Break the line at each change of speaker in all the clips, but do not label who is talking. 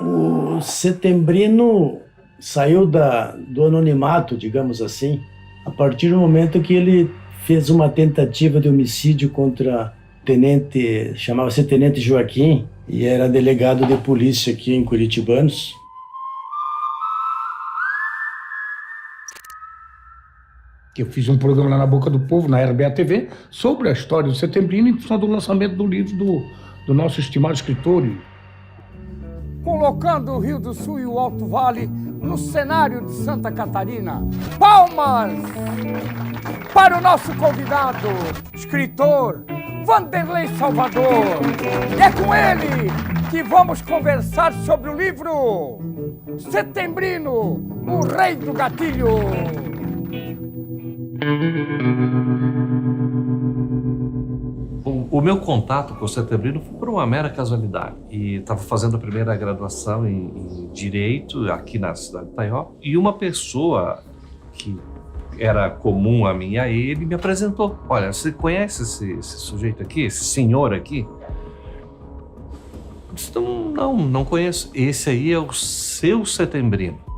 O Setembrino saiu do anonimato, digamos assim, a partir do momento que ele fez uma tentativa de homicídio contra tenente, chamava-se Tenente Joaquim, e era delegado de polícia aqui em Curitibanos.
Eu fiz um programa lá na Boca do Povo, na RBA TV, sobre a história do Setembrino, em função do lançamento do livro do nosso estimado escritor.
Colocando o Rio do Sul e o Alto Vale no cenário de Santa Catarina. Palmas para o nosso convidado, escritor Vanderlei Salvador. E é com ele que vamos conversar sobre o livro Setembrino, o Rei do Gatilho.
O meu contato com o Setembrino foi por uma mera casualidade. E estava fazendo a primeira graduação em Direito aqui na cidade de Itaió. E uma pessoa que era comum a mim e a ele me apresentou. Olha, você conhece esse sujeito aqui, esse senhor aqui? Eu disse, não conheço. Esse aí é o seu Setembrino.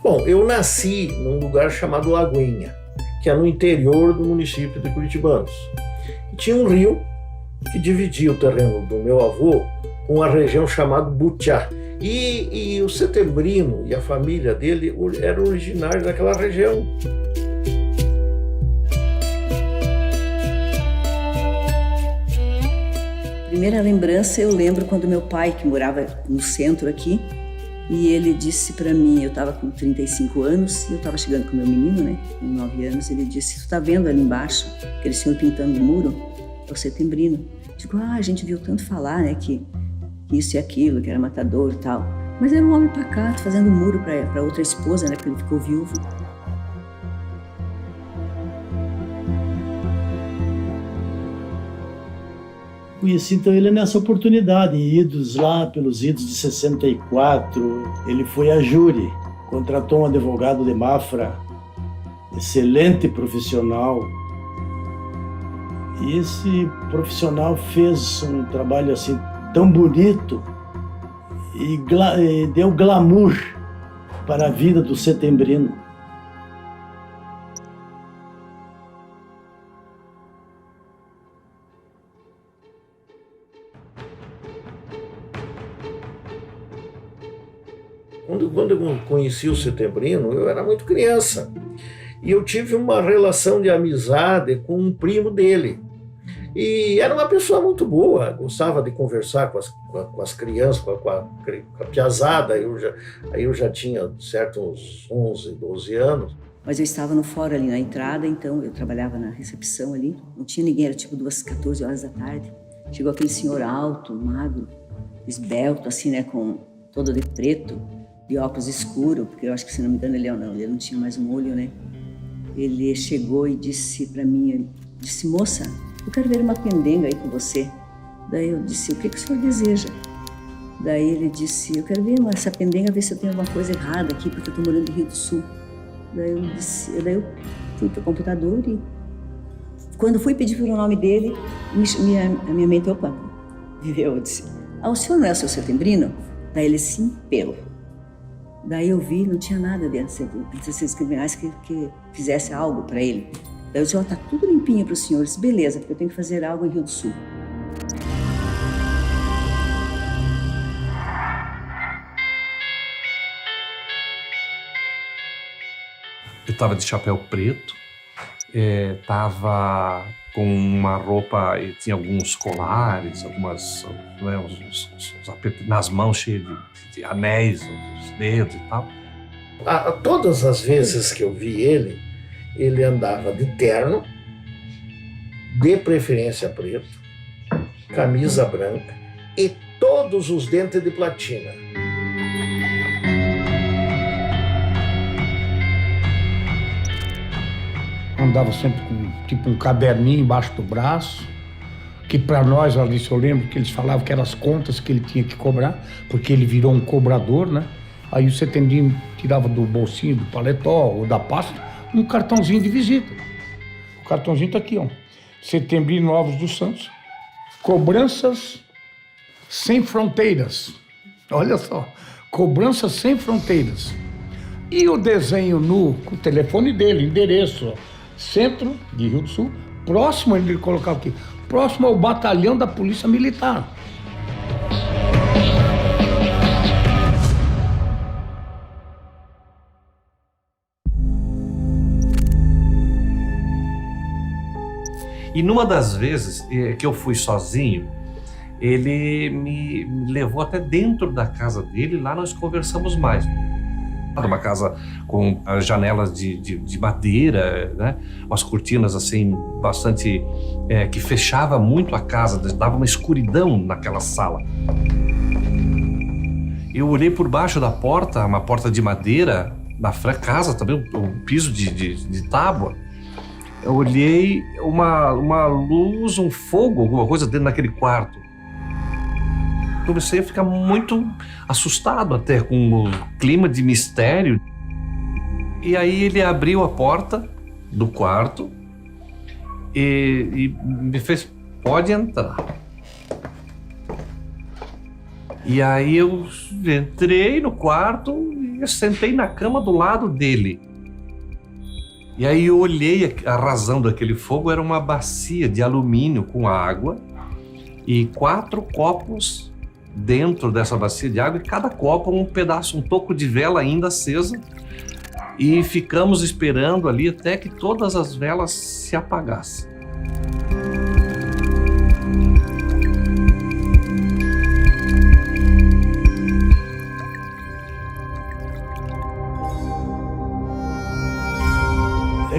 Bom, eu nasci num lugar chamado Lagoinha, que é no interior do município de Curitibanos. E tinha um rio que dividia o terreno do meu avô com a região chamada Butiá. E o Setembrino e a família dele eram originários daquela região.
Primeira lembrança eu lembro quando meu pai, que morava no centro aqui, e ele disse para mim, eu estava com 35 anos, e eu estava chegando com meu menino, né, com 9 anos, ele disse, tu tá vendo ali embaixo, aquele senhor pintando o muro? É o Setembrino. Digo, a gente viu tanto falar, né, que isso e aquilo, que era matador e tal. Mas era um homem pacato, fazendo muro para outra esposa, né, porque ele ficou viúvo.
Conheci então ele nessa oportunidade, pelos idos de 64, ele foi a júri, contratou um advogado de Mafra, excelente profissional, e esse profissional fez um trabalho assim tão bonito e deu glamour para a vida do Setembrino.
Quando eu conheci o Setembrino, eu era muito criança. E eu tive uma relação de amizade com um primo dele. E era uma pessoa muito boa, gostava de conversar com as crianças, com a piazada. Aí eu já tinha, certo, uns 11, 12 anos.
Mas eu estava no fórum ali na entrada, então eu trabalhava na recepção ali. Não tinha ninguém, era tipo 14 horas da tarde. Chegou aquele senhor alto, magro, esbelto, assim, né, com todo de preto, de óculos escuros, porque eu acho que, se não me engano, ele não tinha mais um olho, né? Ele chegou e disse para mim, moça, eu quero ver uma pendenga aí com você. Daí eu disse, o que o senhor deseja? Daí ele disse, eu quero ver essa pendenga, ver se eu tenho alguma coisa errada aqui, porque eu estou morando no Rio do Sul. Daí eu fui pro computador e quando fui pedir pelo nome dele, a minha mente, opa, viveu. Eu disse, o senhor não é o seu Setembrino? Daí ele, sim, pelo. Daí eu vi, não tinha nada de antecedentes criminais que fizesse algo para ele. Daí eu disse, tá tudo limpinho para o senhor. Eu disse, beleza, porque eu tenho que fazer algo em Rio do Sul.
Eu estava de chapéu preto, estava com uma roupa, tinha alguns colares, algumas, né, nas mãos cheios de anéis, os dedos e tal.
Todas as vezes que eu vi ele andava de terno, de preferência preto, camisa branca e todos os dentes de platina.
Andava sempre com tipo um caderninho embaixo do braço, que para nós, Alice, eu lembro que eles falavam que eram as contas que ele tinha que cobrar, porque ele virou um cobrador, né? Aí o Setembrino tirava do bolsinho, do paletó ou da pasta, um cartãozinho de visita. O cartãozinho tá aqui, ó. Setembrino Alves dos Santos. Cobranças sem fronteiras. Olha só. Cobranças sem fronteiras. E o desenho com o telefone dele, endereço, ó. Centro de Rio do Sul. Próximo, ele colocava aqui. Próximo ao batalhão da Polícia Militar.
E numa das vezes que eu fui sozinho, ele me levou até dentro da casa dele, lá nós conversamos mais. Uma casa com as janelas de madeira, né? Umas cortinas assim, bastante... que fechava muito a casa, dava uma escuridão naquela sala. Eu olhei por baixo da porta, uma porta de madeira, na casa também, um piso de tábua. Eu olhei uma luz, um fogo, alguma coisa dentro daquele quarto. Comecei a ficar muito assustado até com o clima de mistério. E aí ele abriu a porta do quarto e me fez, pode entrar. E aí eu entrei no quarto e sentei na cama do lado dele. E aí eu olhei, a razão daquele fogo era uma bacia de alumínio com água e 4 copos dentro dessa bacia de água, e cada copo um pedaço, um toco de vela ainda acesa. E ficamos esperando ali até que todas as velas se apagassem.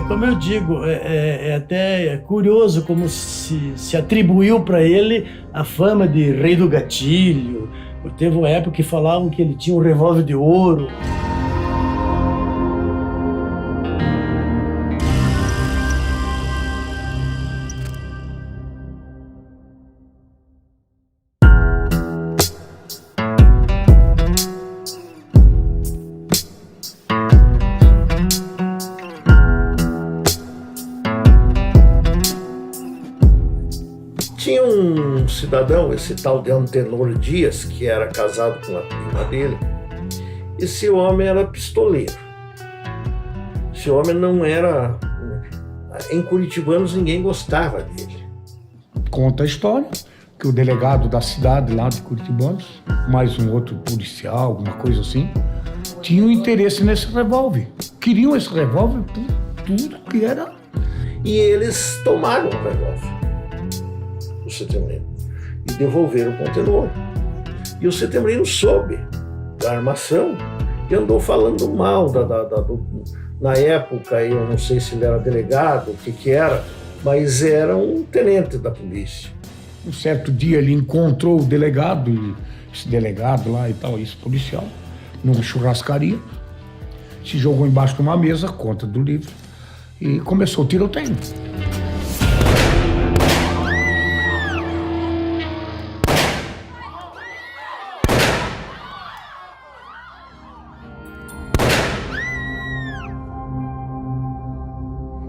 Como eu digo, é até curioso como se atribuiu para ele a fama de rei do gatilho. Teve uma época que falavam que ele tinha um revólver de ouro.
Tinha um cidadão, esse tal de Antenor Dias, que era casado com a prima dele. Esse homem era pistoleiro. Esse homem não era... Em Curitibanos ninguém gostava dele.
Conta a história que o delegado da cidade lá de Curitibanos, mais um outro policial, alguma coisa assim, tinham interesse nesse revólver. Queriam esse revólver por tudo que era.
E eles tomaram o revólver do Setembrino e devolveram o Antenor. E o Setembrino soube da armação e andou falando mal na época, eu não sei se ele era delegado, o que era, mas era um tenente da polícia.
Um certo dia ele encontrou o delegado, esse delegado lá e tal, esse policial, numa churrascaria, se jogou embaixo de uma mesa, conta do livro, e começou o tiroteio.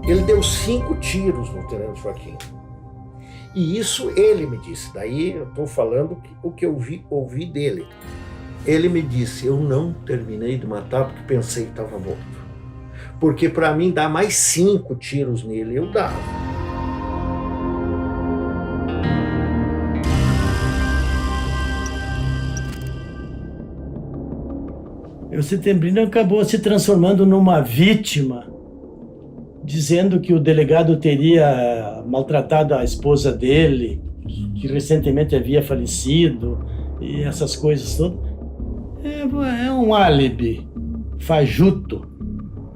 Ele deu 5 tiros no Tenente Joaquim. E isso ele me disse. Daí eu estou falando o que eu ouvi dele. Ele me disse, eu não terminei de matar porque pensei que estava morto. Porque para mim dar mais 5 tiros nele, eu dava.
O Setembrino acabou se transformando numa vítima, dizendo que o delegado teria maltratado a esposa dele, que recentemente havia falecido, e essas coisas todas. É um álibi fajuto,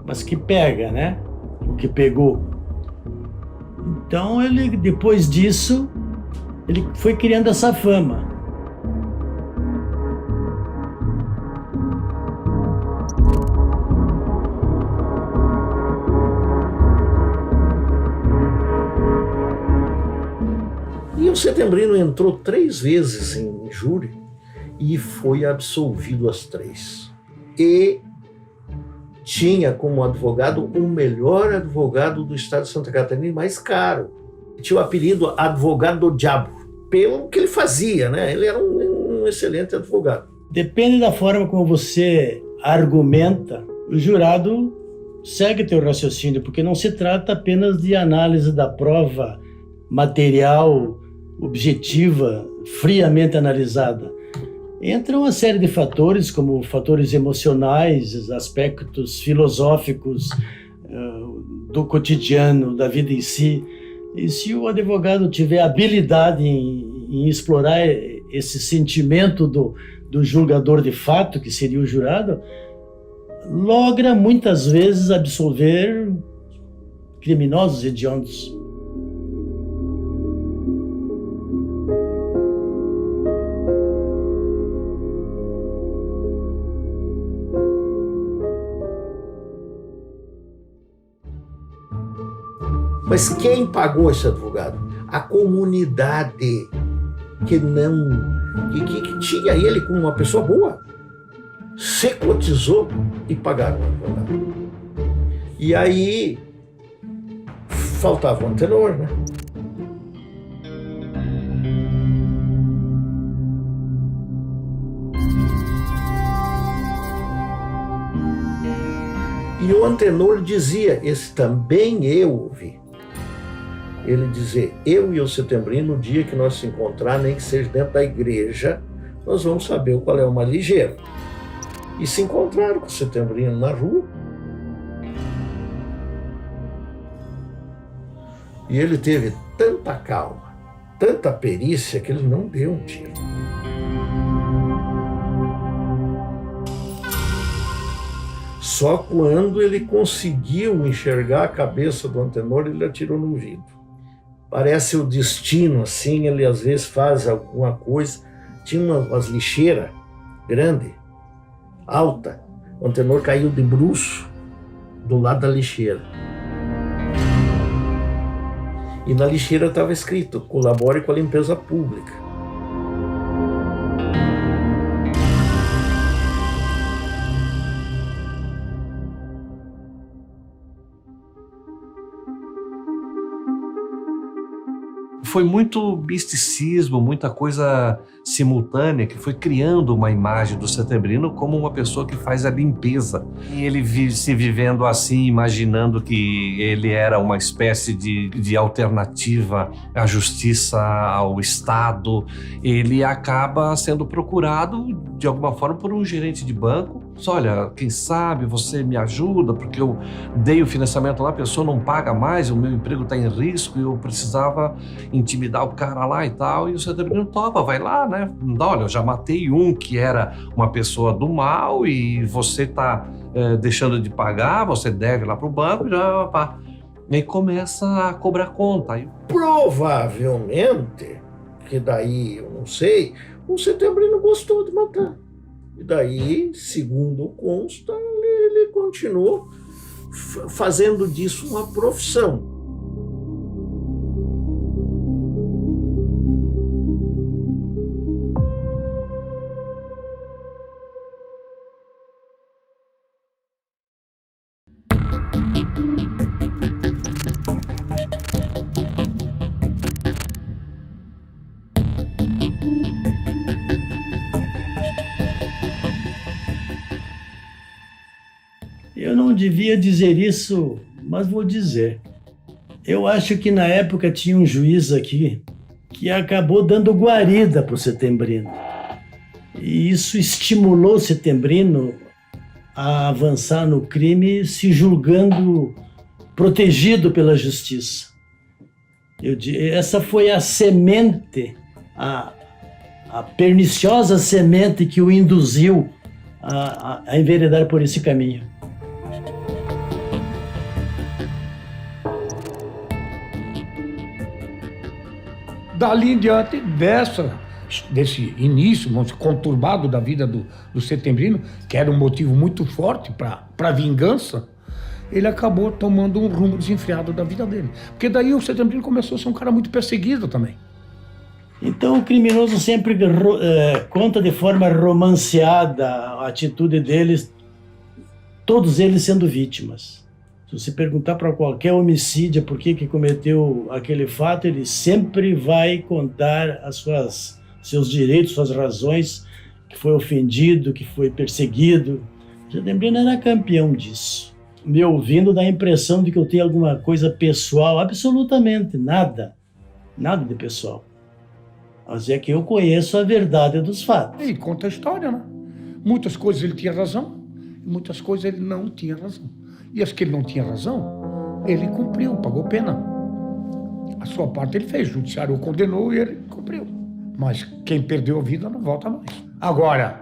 mas que pega, né? O que pegou. Então, ele, depois disso, ele foi criando essa fama.
E o Setembrino entrou 3 vezes em júri e foi absolvido as 3. E tinha como advogado o melhor advogado do estado de Santa Catarina e mais caro. Tinha o apelido advogado do diabo, pelo que ele fazia, né? Ele era um excelente advogado.
Depende da forma como você argumenta, o jurado segue teu raciocínio, porque não se trata apenas de análise da prova material, objetiva, friamente analisada. Entra uma série de fatores, como fatores emocionais, aspectos filosóficos do cotidiano, da vida em si. E se o advogado tiver habilidade em explorar esse sentimento do julgador de fato, que seria o jurado, logra muitas vezes absolver criminosos hediondos.
Mas quem pagou esse advogado? A comunidade que tinha ele como uma pessoa boa. Se cotizou e pagaram o advogado. E aí faltava um tenor, né? E o antenor dizia, esse também eu ouvi. Ele dizer, eu e o Setembrino, no dia que nós se encontrar, nem que seja dentro da igreja, nós vamos saber qual é uma ligeira. E se encontraram com o Setembrino na rua. E ele teve tanta calma, tanta perícia, que ele não deu um tiro. Só quando ele conseguiu enxergar a cabeça do antenor, ele atirou no vidro. Parece o destino, assim, ele às vezes faz alguma coisa. Tinha umas lixeiras grandes, alta. O antenor caiu de bruço do lado da lixeira. E na lixeira estava escrito, colabore com a limpeza pública.
Foi muito misticismo, muita coisa simultânea que foi criando uma imagem do Setembrino como uma pessoa que faz a limpeza. E ele se vivendo assim, imaginando que ele era uma espécie de alternativa à justiça, ao Estado. Ele acaba sendo procurado, de alguma forma, por um gerente de banco. Olha, quem sabe você me ajuda, porque eu dei o financiamento lá, a pessoa não paga mais, o meu emprego está em risco e eu precisava intimidar o cara lá e tal. E o Setembrino topa, vai lá, né? Olha, eu já matei um que era uma pessoa do mal e você está deixando de pagar, você deve lá para o banco, já pá. E aí começa a cobrar conta. Aí...
Provavelmente, que daí, eu não sei, o Setembrino gostou de matar. E daí, segundo consta, ele continuou fazendo disso uma profissão.
Eu não devia dizer isso, mas vou dizer. Eu acho que na época tinha um juiz aqui que acabou dando guarida para o Setembrino. E isso estimulou o Setembrino a avançar no crime, se julgando protegido pela justiça. Essa foi a semente, a perniciosa semente que o induziu a enveredar por esse caminho.
Dali em diante, desse início conturbado da vida do Setembrino, que era um motivo muito forte para vingança, ele acabou tomando um rumo desenfreado da vida dele. Porque daí o Setembrino começou a ser um cara muito perseguido também.
Então o criminoso sempre conta de forma romanceada a atitude deles todos eles sendo vítimas. Se você perguntar para qualquer homicídio por que cometeu aquele fato, ele sempre vai contar seus direitos, suas razões, que foi ofendido, que foi perseguido. O Setembrino era campeão disso. Me ouvindo dá a impressão de que eu tenho alguma coisa pessoal, absolutamente nada de pessoal. Mas é que eu conheço a verdade dos fatos.
E conta a história, né? Muitas coisas ele tinha razão, muitas coisas ele não tinha razão. E as que ele não tinha razão, ele cumpriu, pagou pena. A sua parte ele fez, o judiciário o condenou e ele cumpriu. Mas quem perdeu a vida não volta mais. Agora,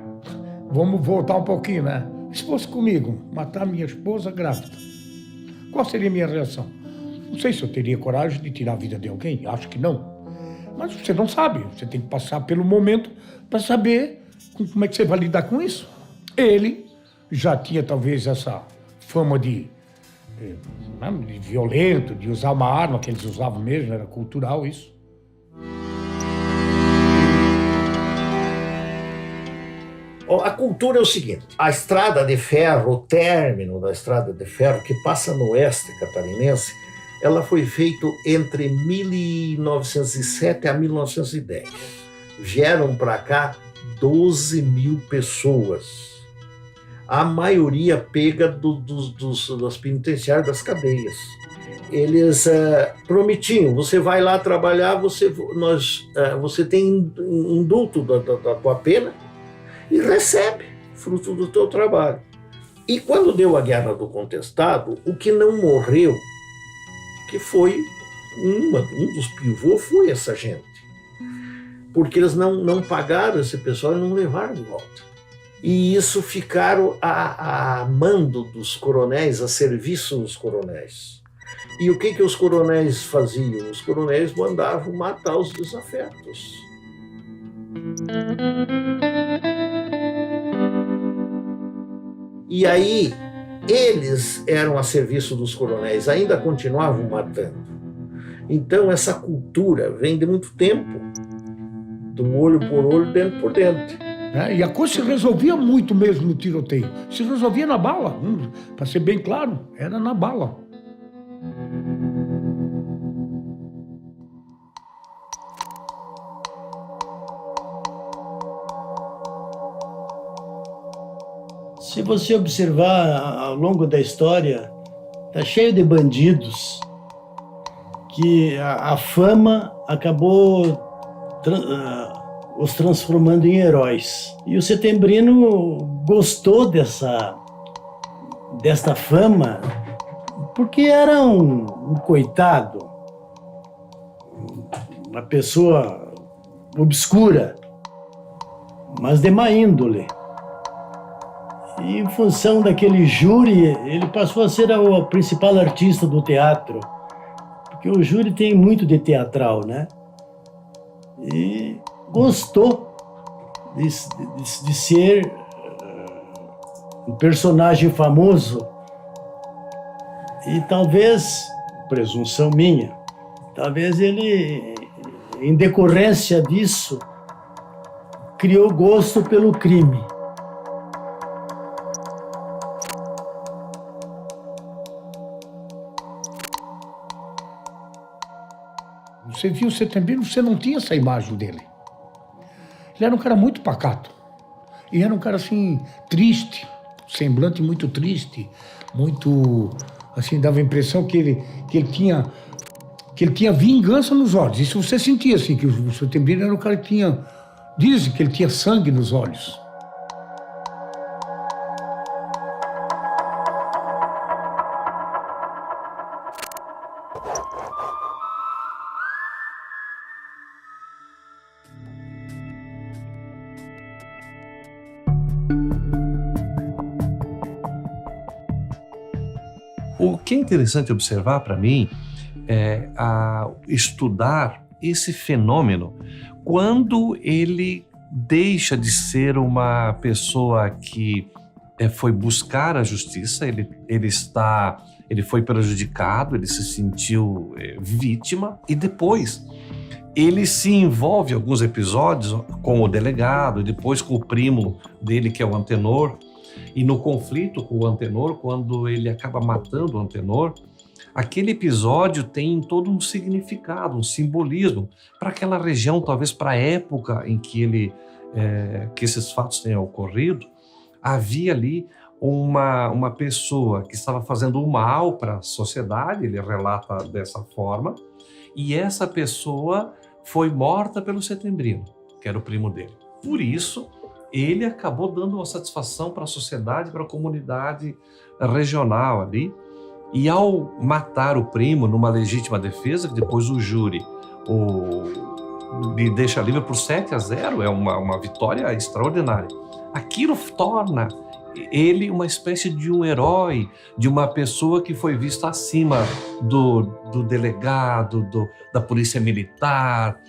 vamos voltar um pouquinho, né? Se fosse comigo, matar minha esposa grávida, qual seria a minha reação? Não sei se eu teria coragem de tirar a vida de alguém, acho que não. Mas você não sabe, você tem que passar pelo momento para saber como é que você vai lidar com isso. Ele já tinha talvez essa fama de violento, de usar uma arma que eles usavam mesmo, era cultural isso.
A cultura é o seguinte, a estrada de ferro, o término da estrada de ferro que passa no oeste catarinense, ela foi feita entre 1907 a 1910. Vieram para cá 12 mil pessoas. A maioria pega das penitenciárias, das cadeias. Eles prometiam, você vai lá trabalhar, você tem indulto da tua pena e recebe fruto do teu trabalho. E quando deu a Guerra do Contestado, o que não morreu, que foi um dos pivôs, foi essa gente. Porque eles não pagaram esse pessoal e não levaram de volta. E isso ficaram a mando dos coronéis, a serviço dos coronéis. E o que os coronéis faziam? Os coronéis mandavam matar os desafetos. E aí, eles eram a serviço dos coronéis, ainda continuavam matando. Então, essa cultura vem de muito tempo, do olho por olho, dente por dente.
E a coisa se resolvia muito mesmo no tiroteio. Se resolvia na bala, para ser bem claro, era na bala.
Se você observar ao longo da história, está cheio de bandidos que a fama acabou os transformando em heróis. E o Setembrino gostou desta fama porque era um coitado, uma pessoa obscura, mas de má índole. E em função daquele júri, ele passou a ser o principal artista do teatro, porque o júri tem muito de teatral, né? E gostou de ser um personagem famoso. E talvez, presunção minha, talvez ele, em decorrência disso, criou gosto pelo crime.
Você viu o Setembrino, você não tinha essa imagem dele. Ele era um cara muito pacato. E era um cara, assim, triste, semblante muito triste, muito, assim, dava a impressão que ele tinha vingança nos olhos. Isso você sentia, assim, que o Setembrino era um cara que dizem que ele tinha sangue nos olhos.
O que é interessante observar para mim é estudar esse fenômeno quando ele deixa de ser uma pessoa que foi buscar a justiça, ele foi prejudicado, ele se sentiu vítima e depois ele se envolve em alguns episódios com o delegado, depois com o primo dele, que é o Antenor, E no conflito com o Antenor, quando ele acaba matando o Antenor, aquele episódio tem todo um significado, um simbolismo para aquela região, talvez para a época em que que esses fatos tenham ocorrido. Havia ali uma pessoa que estava fazendo o mal para a sociedade, ele relata dessa forma, e essa pessoa foi morta pelo Setembrino, que era o primo dele. Por isso, ele acabou dando uma satisfação para a sociedade, para a comunidade regional ali. E ao matar o primo numa legítima defesa, que depois o júri lhe deixa livre por 7-0, é uma vitória extraordinária. Aquilo torna ele uma espécie de um herói, de uma pessoa que foi vista acima do delegado, da polícia militar,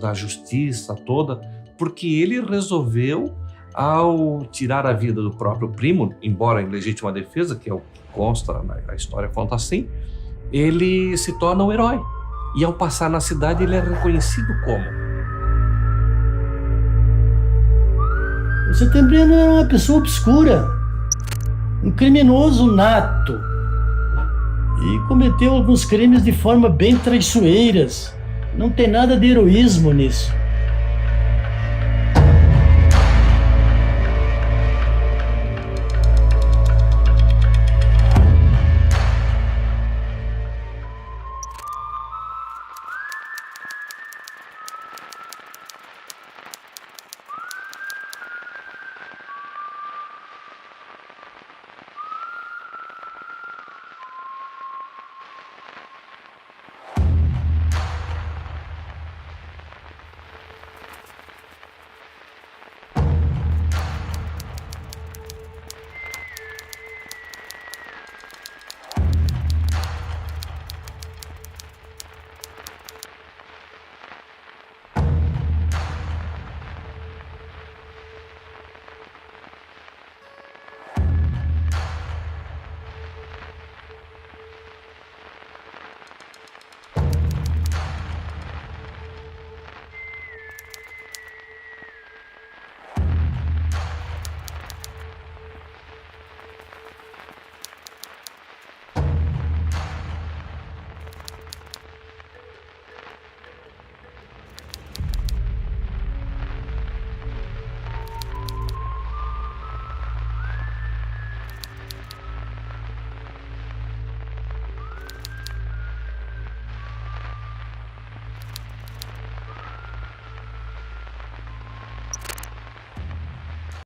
da justiça toda, porque ele resolveu, ao tirar a vida do próprio primo, embora em legítima defesa, que é o que consta, a história conta assim, ele se torna um herói. E ao passar na cidade, ele é reconhecido como.
O Setembrino era uma pessoa obscura, um criminoso nato, e cometeu alguns crimes de forma bem traiçoeiras. Não tem nada de heroísmo nisso.